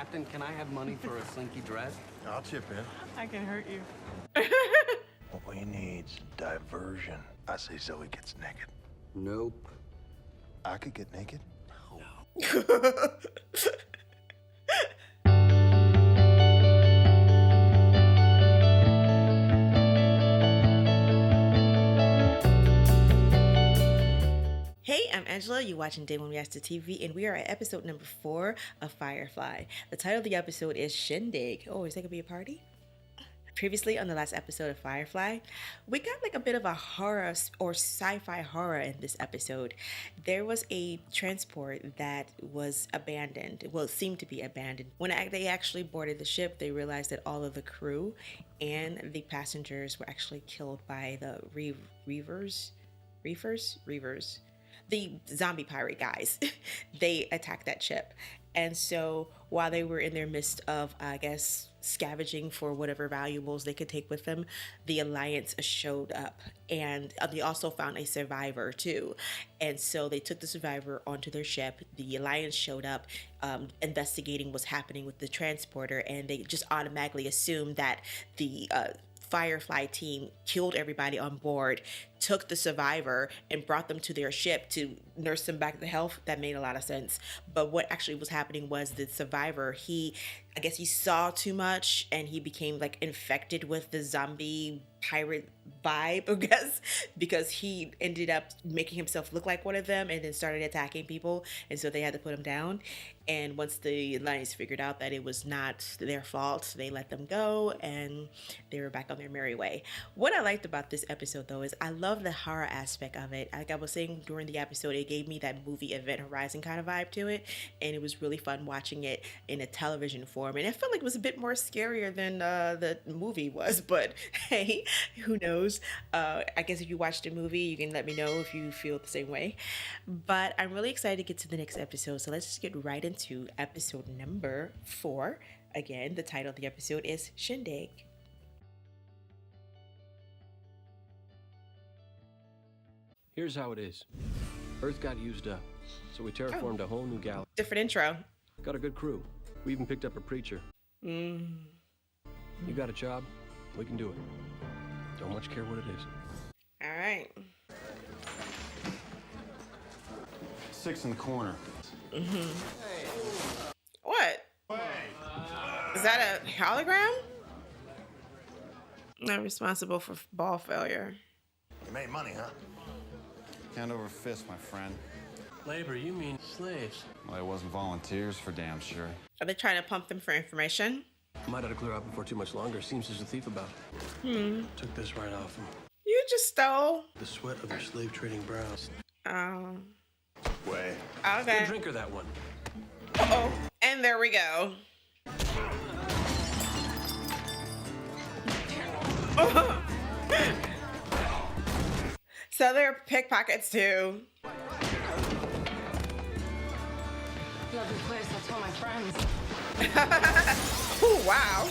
Captain, can I have money for a slinky dress? I'll chip in. I can hurt you. What we need's diversion. I say Zoe gets naked. Nope. I could get naked. Hey, I'm Angela. You're watching DayOne Reacts to TV, and we are at episode number 4 of Firefly. The title of the episode is Shindig. Oh, is that gonna be a party? Previously on the last episode of Firefly, we got like a bit of a horror or sci-fi horror in this episode. There was a transport that was abandoned. Well, it seemed to be abandoned. When they actually boarded the ship, they realized that all of the crew and the passengers were actually killed by the reavers. The zombie pirate guys. They attacked that ship. And so while they were in their midst of, I guess, scavenging for whatever valuables they could take with them, the Alliance showed up, and they also found a survivor too. And so they took the survivor onto their ship. The Alliance showed up, investigating what's happening with the transporter, and they just automatically assumed that the Firefly team killed everybody on board, took the survivor and brought them to their ship to nurse them back to health. That made a lot of sense. But what actually was happening was the survivor, I guess he saw too much and he became like infected with the zombie pirate vibe, I guess, because he ended up making himself look like one of them and then started attacking people. And so they had to put him down. And once the Alliance figured out that it was not their fault, they let them go and they were back on their merry way. What I liked about this episode though is I love the horror aspect of it. Like I was saying during the episode, it gave me that movie Event Horizon kind of vibe to it, and it was really fun watching it in a television form. And I felt like it was a bit more scarier than the movie was, but hey, who knows? I guess if you watched the movie, you can let me know if you feel the same way. But I'm really excited to get to the next episode, so let's just get right into episode number 4. Again, the title of the episode is Shindig. Here's how it is. Earth got used up, so we terraformed a whole new galaxy. Different intro. Got a good crew. We even picked up a preacher. You got a job? We can do it. Don't much care what it is. All right. 6 in the corner. What? Is that a hologram? Not responsible for ball failure. You made money, huh? Hand over fist, my friend. Labor, you mean slaves? Well, it wasn't volunteers for damn sure. Are they trying to pump them for information? Might have to clear out before too much longer. Seems there's a thief about. Took this right off him. You just stole. The sweat of your slave trading brows. Oh. Way. Okay. Good drinker, that one. Uh-oh. And there we go. So they're pickpockets too. Lovely place, I'll tell my friends. Oh, wow.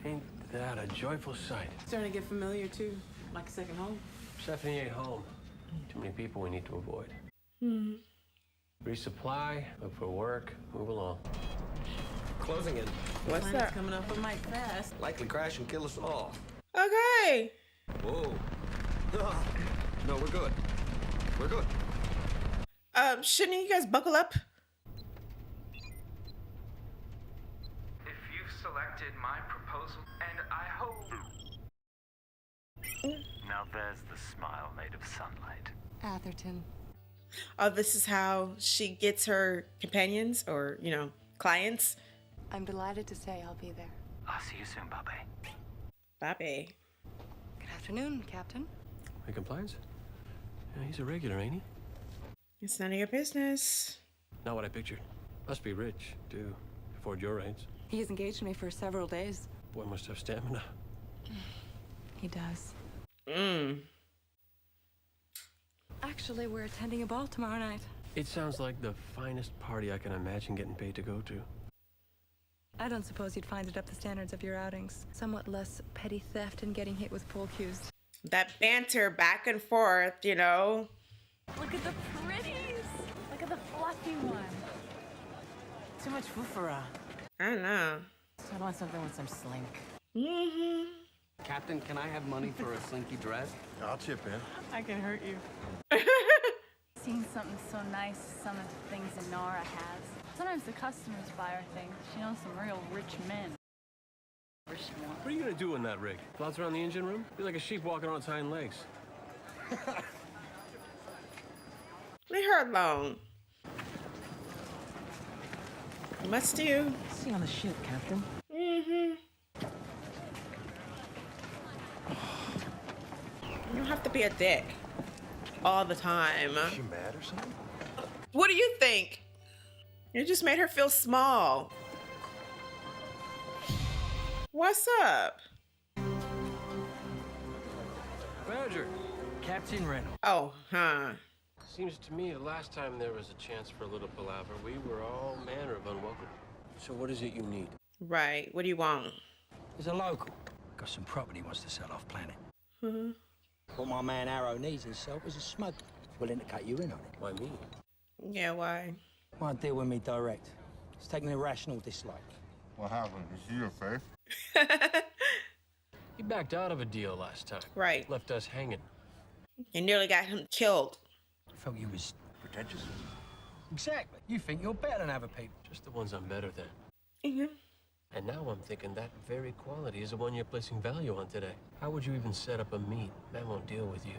Ain't that a joyful sight? Starting to get familiar too, like a second home. Stephanie ain't home. Too many people we need to avoid. Resupply, look for work, move along. Closing in. What's Planet's that? coming up with Mike fast. Likely crash and kill us all. Okay. Whoa. No, we're good. We're good. Shouldn't you guys buckle up? If you've selected my proposal, and I hope... Now there's the smile made of sunlight. Atherton. Oh, this is how she gets her companions or, you know, clients. I'm delighted to say I'll be there. I'll see you soon, Bobby. Bobby. Good afternoon, Captain. Any complaints? Yeah, he's a regular, ain't he? It's none of your business. Not what I pictured. Must be rich, too. Afford your rates. He has engaged me for several days. Boy must have stamina. He does. Mm. Actually, we're attending a ball tomorrow night. It sounds like the finest party I can imagine getting paid to go to. I don't suppose you'd find it up the standards of your outings. Somewhat less petty theft and getting hit with pool cues. That banter back and forth, you know. Look at the pretties. Look at the fluffy one. Too much foofara. I don't know. I want something with some slink. Mm-hmm. Captain, can I have money for a slinky dress? I'll chip in. I can hurt you. Seen something so nice, some of the things Inara has. Sometimes the customers buy her things. She knows some real rich men. Whatever she wants. What are you gonna do in that rig? Bounce around the engine room? Be like a sheep walking on its hind legs. Leave her alone. Must do. See you on the ship, Captain. Mm-hmm. You don't have to be a dick all the time. Is she mad or something? What do you think? You just made her feel small. What's up? Badger. Captain Reynolds. Oh, huh. Seems to me the last time there was a chance for a little palaver, we were all manner of unwelcome. So what is it you need? Right. What do you want? There's a local. Got some property he wants to sell off planet. Hmm. What my man Arrow needs himself is a smuggler. Willing to cut you in on it. Why me? Yeah, why? Won't deal with me direct. It's taking an irrational dislike. What happened? Is he your faith? You backed out of a deal last time. Right. Left us hanging. You nearly got him killed. I felt you was... Pretentious? Exactly. You think you're better than other people. Just the ones I'm better than. Mm-hmm. And now I'm thinking that very quality is the one you're placing value on today. How would you even set up a meet? Man won't deal with you.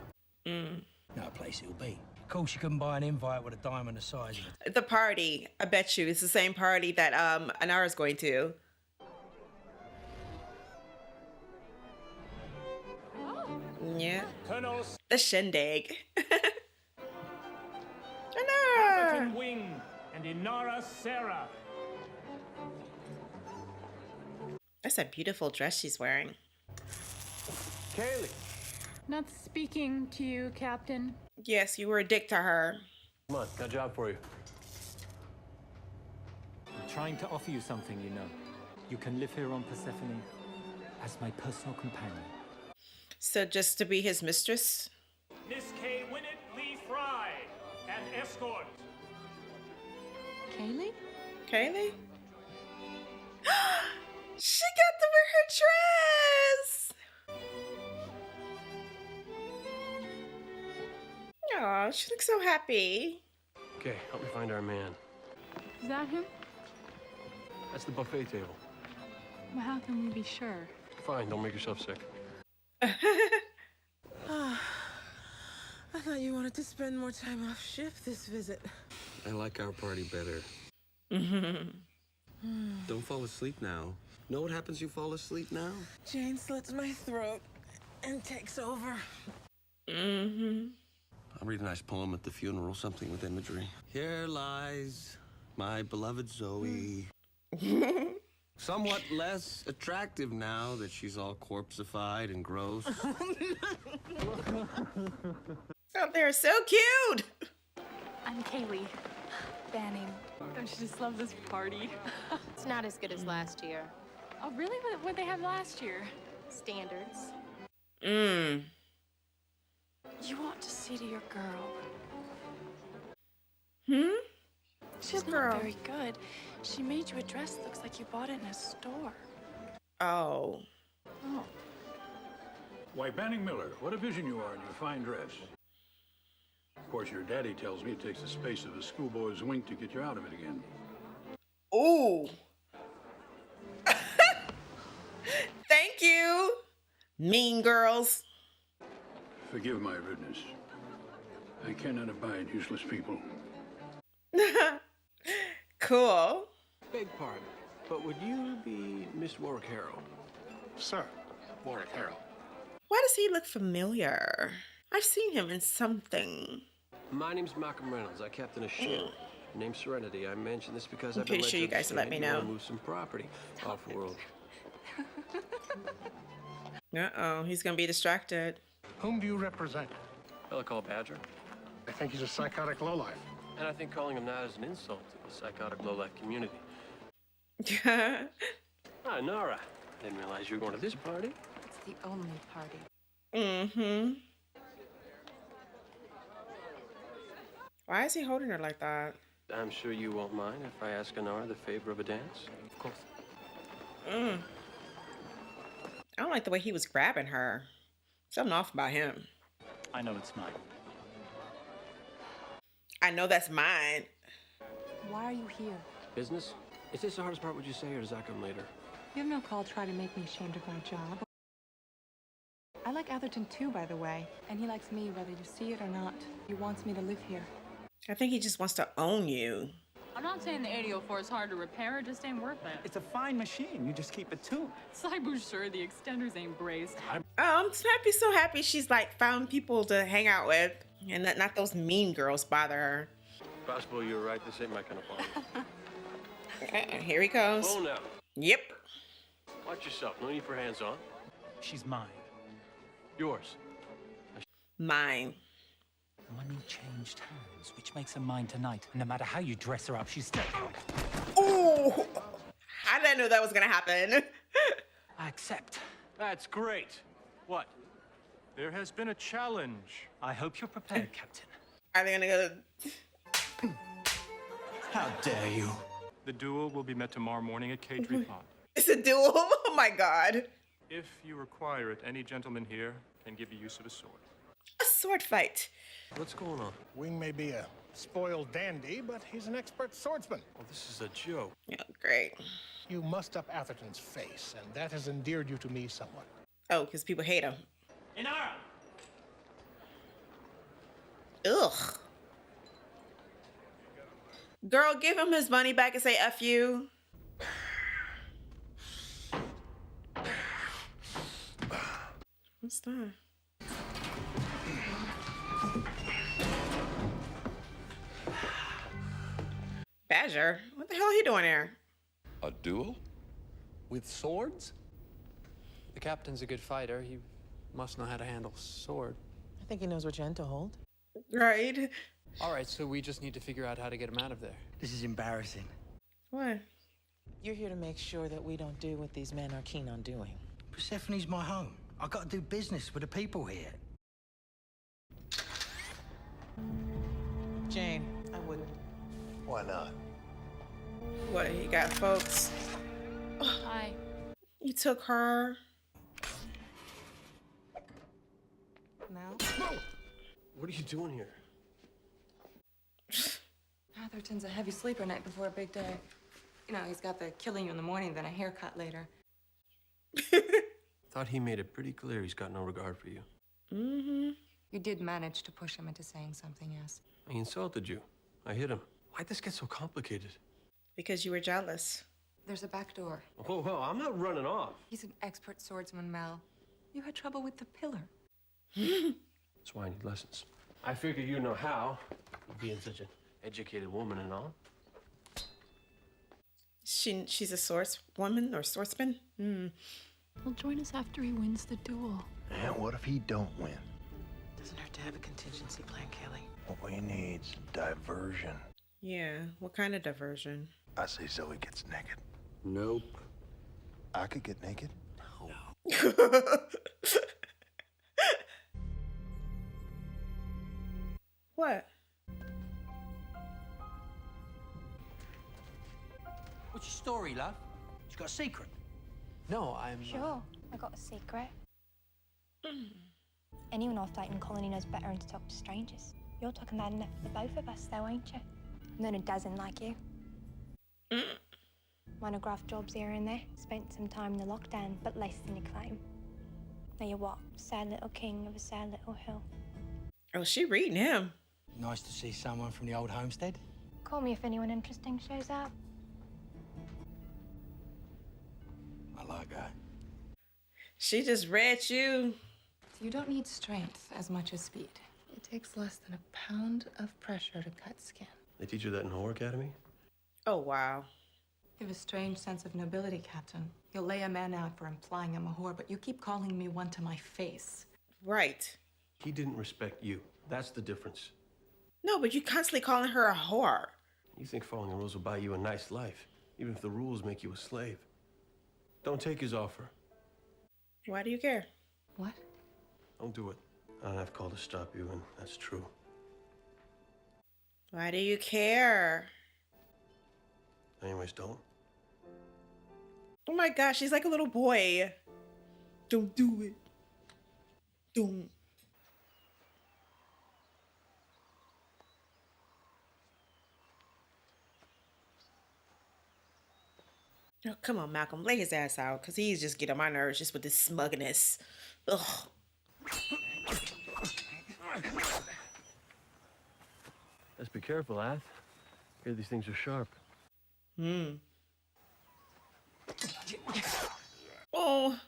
Mm. No place it'll be. Of course, you couldn't buy an invite with a diamond the size of it. The party, I bet you, it's the same party that Anara's going to. Yeah. Colonels. The Shindig. Captain Anara! Wing and Inara Sarah. That's a beautiful dress she's wearing. Kaylee. Not speaking to you, Captain. Yes, you were a dick to her. Come on, got a job for you. I'm trying to offer you something, you know. You can live here on Persephone as my personal companion. So just to be his mistress? Miss Kay Winnett Lee Fry and escort. Kaylee? Kaylee? She got to wear her dress! Aw, she looks so happy. Okay, help me find our man. Is that him? That's the buffet table. Well, how can we be sure? Fine, don't make yourself sick. I thought you wanted to spend more time off shift this visit. I like our party better. Don't fall asleep now. Know what happens if you fall asleep now? Jane slits my throat and takes over. Mm-hmm. I'll read a nice poem at the funeral, something with imagery. Here lies my beloved Zoe. Somewhat less attractive now that she's all corpseified and gross. Oh, they're so cute! I'm Kaylee. Banning. Don't you just love this party? It's not as good as last year. Oh, really? What they have last year? Standards. Mm. You ought to see to your girl. Hmm? She's girl? not very good. She made you a dress that looks like you bought it in a store. Oh. Oh. Why, Banning Miller, what a vision you are in your fine dress. Of course, your daddy tells me it takes the space of a schoolboy's wink to get you out of it again. Ooh. Thank you, mean girls. Forgive my rudeness. I cannot abide useless people. Cool. Beg pardon, but would you be Miss Warwick Harrow? Sir, Warwick Harrow. Why does he look familiar? I've seen him in something. My name's Malcolm Reynolds. I captain a ship. Name's Serenity. I mention this because I'm I've been pretty led sure to you guys will let understand me you know. wanna move some property off-world. Uh-oh, he's gonna be distracted. Whom do you represent? A fella called Badger. I think he's a psychotic lowlife. And I think calling him that is an insult to the psychotic low-life community. Ah, Nora. Didn't realize you were going to this party. It's the only party. Mm-hmm. Why is he holding her like that? I'm sure you won't mind if I ask Anar the favor of a dance. Of course. I don't like the way he was grabbing her. Something off about him. I know it's mine. I know that's mine. Why are you here? Business? Is this the hardest part, would you say, or does that come later? You have no call to try to make me ashamed of my job. I like Atherton too, by the way. And he likes me, whether you see it or not. He wants me to live here. I think he just wants to own you. I'm not saying the 804 is hard to repair, it just ain't worth it. It's a fine machine. You just keep it tuned. Cyber's sure the extenders ain't braced. Oh, I'm happy, so happy she's like found people to hang out with. And that not those mean girls bother her. Possible you're right. This ain't my kind of party. Okay, here he goes. Oh, now. Yep. Watch yourself. No need for hands-on. She's mine. Yours. Mine. Money changed hands, which makes her mine tonight. No matter how you dress her up, she's still Ooh! How did I know that was gonna happen? I accept. That's great. What? There has been a challenge. I hope you're prepared, Captain. Are they gonna go? How dare you? The duel will be met tomorrow morning at K-Tree Pond. It's a duel? Oh my god. If you require it, any gentleman here can give you use of a sword. A sword fight. What's going on? Wing may be a spoiled dandy, but he's an expert swordsman. Oh, this is a joke. Yeah, great. You mussed up Atherton's face, and that has endeared you to me somewhat. Oh, because people hate him. Inara! Ugh. Girl, give him his money back and say F you. What's that? Badger? What the hell are you doing there? A duel? With swords? The captain's a good fighter. He must know how to handle a sword. I think he knows which end to hold. Right. All right, so we just need to figure out how to get him out of there. This is embarrassing. What? You're here to make sure that we don't do what these men are keen on doing. Persephone's my home. I got to do business with the people here. Jane, I wouldn't. Why not? What you got, folks? Hi. You took her. Now? What are you doing here? Atherton's a heavy sleeper night before a big day. You know, he's got the killing you in the morning, then a haircut later. Thought he made it pretty clear he's got no regard for you. Mm-hmm. You did manage to push him into saying something, yes. He insulted you. I hit him. Why'd this get so complicated? Because you were jealous. There's a back door. Whoa, I'm not running off. He's an expert swordsman, Mel. You had trouble with the pillar. That's why I need lessons. I figure you know how, being such an educated woman and all. She's a swordswoman or swordsman? He'll join us after he wins the duel. And what if he don't win? Doesn't hurt to have a contingency plan, Kelly. What we need's diversion. Yeah, what kind of diversion? I say Zoe gets naked. Nope. I could get naked? No. What? What's your story, love? You got a secret? No, I'm... Sure, I got a secret. Anyone off dating Colony knows better than to talk to strangers. You're talking about enough for the both of us, though, ain't you? I've known a dozen like you. Monograph jobs here and there. Spent some time in the lockdown, but less than a claim. Now you're what? Sad little king of a sad little hill. Oh, she reading him. Nice to see someone from the old homestead. Call me if anyone interesting shows up. I like that. She just read you. You don't need strength as much as speed. It takes less than a pound of pressure to cut skin. They teach you that in Horror Academy? Oh, wow. You have a strange sense of nobility, Captain. You'll lay a man out for implying I'm a whore, but you keep calling me one to my face. Right. He didn't respect you. That's the difference. No, but you constantly calling her a whore. You think following the rules will buy you a nice life, even if the rules make you a slave. Don't take his offer. Why do you care? What? Don't do it. I don't have call to stop you, and that's true. Why do you care? Anyways, don't. Oh my gosh, she's like a little boy. Don't do it. Don't. Oh, come on, Malcolm, lay his ass out, because he's just getting on my nerves just with this smugness. Ugh. Let's be careful, Ath. Here, these things are sharp. Oh.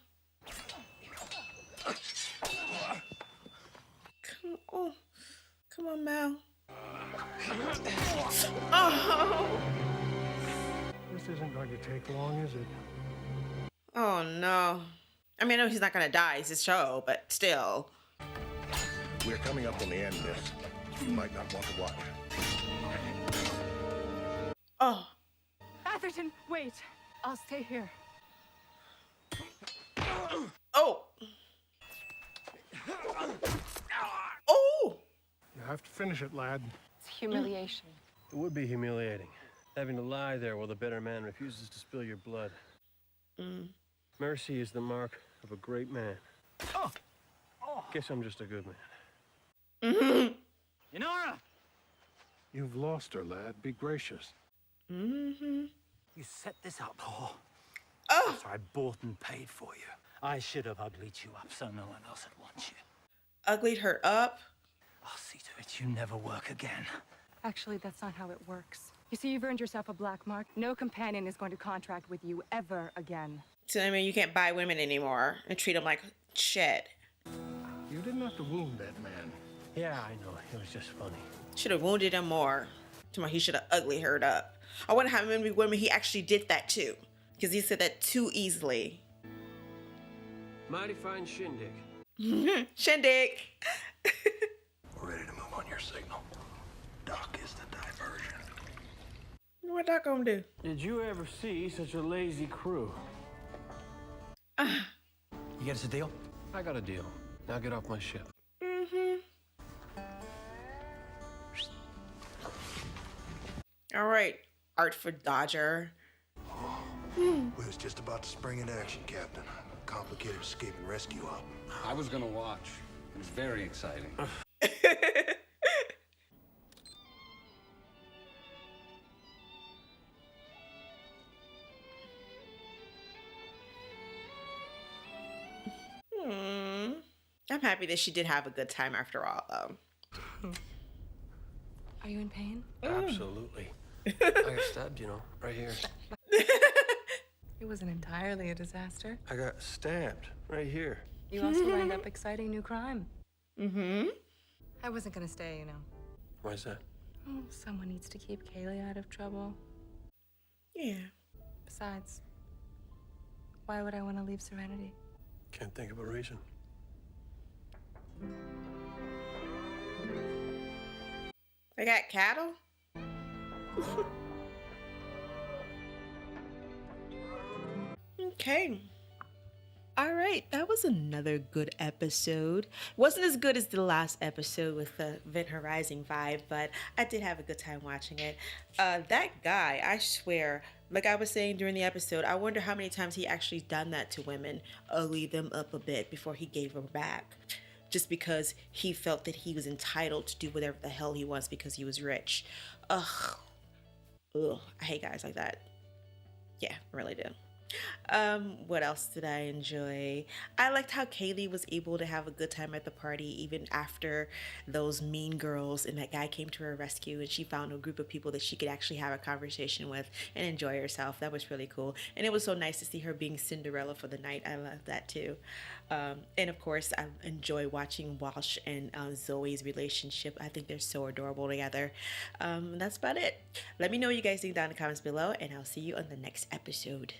Come on, Mal. Oh. This isn't going to take long, is it? Oh no. I mean, I know he's not gonna die, it's his show, but still. We're coming up on the end, miss. You might not want to watch. Oh. Atherton, wait. I'll stay here. Oh. Oh. You have to finish it, lad. It's humiliation. It would be humiliating, having to lie there while the better man refuses to spill your blood. Mercy is the mark of a great man. Guess I'm just a good man. Inara! You've lost her, lad. Be gracious. You set this up, whore. After I bought and paid for you. I should have uglied you up so no one else would want you. Uglied her up? I'll see to it you never work again. Actually, that's not how it works. You see, you've earned yourself a black mark. No companion is going to contract with you ever again. So, I mean, you can't buy women anymore and treat them like shit. You didn't have to wound that man. Yeah, I know. It was just funny. Should have wounded him more. He should have ugly her up. I wonder how many women he actually did that to. Because he said that too easily. Mighty fine shindig. Shindig. We're ready to move on your signal. Doc is the diversion. What Doc gonna do? Did you ever see such a lazy crew? You get us a deal? I got a deal. Now get off my ship. All right, Artford Dodger. We was just about to spring into action, Captain. Complicated escape and rescue op. I was gonna watch. It was very exciting. I'm happy that she did have a good time after all, though. Are you in pain? Absolutely. I got stabbed, you know, right here. It wasn't entirely a disaster. I got stabbed right here. You also lined up exciting new crime. I wasn't gonna stay, you know. Why's that? Oh, someone needs to keep Kaylee out of trouble. Yeah. Besides, why would I want to leave Serenity? Can't think of a reason. They got cattle? Okay. All right, that was another good episode. Wasn't as good as the last episode with the Event Horizon vibe, but I did have a good time watching it. That guy, I swear, like I was saying during the episode, I wonder how many times he actually done that to women, ugly them up a bit before he gave them back. Just because he felt that he was entitled to do whatever the hell he wants because he was rich. Ugh. I hate guys like that. Yeah, I really do. What else did I enjoy? I liked how Kaylee was able to have a good time at the party even after those mean girls and that guy came to her rescue, and she found a group of people that she could actually have a conversation with and enjoy herself. That was really cool. And it was so nice to see her being Cinderella for the night. I love that too. And of course, I enjoy watching Walsh and Zoe's relationship. I think they're so adorable together. That's about it. Let me know what you guys think down in the comments below, and I'll see you on the next episode.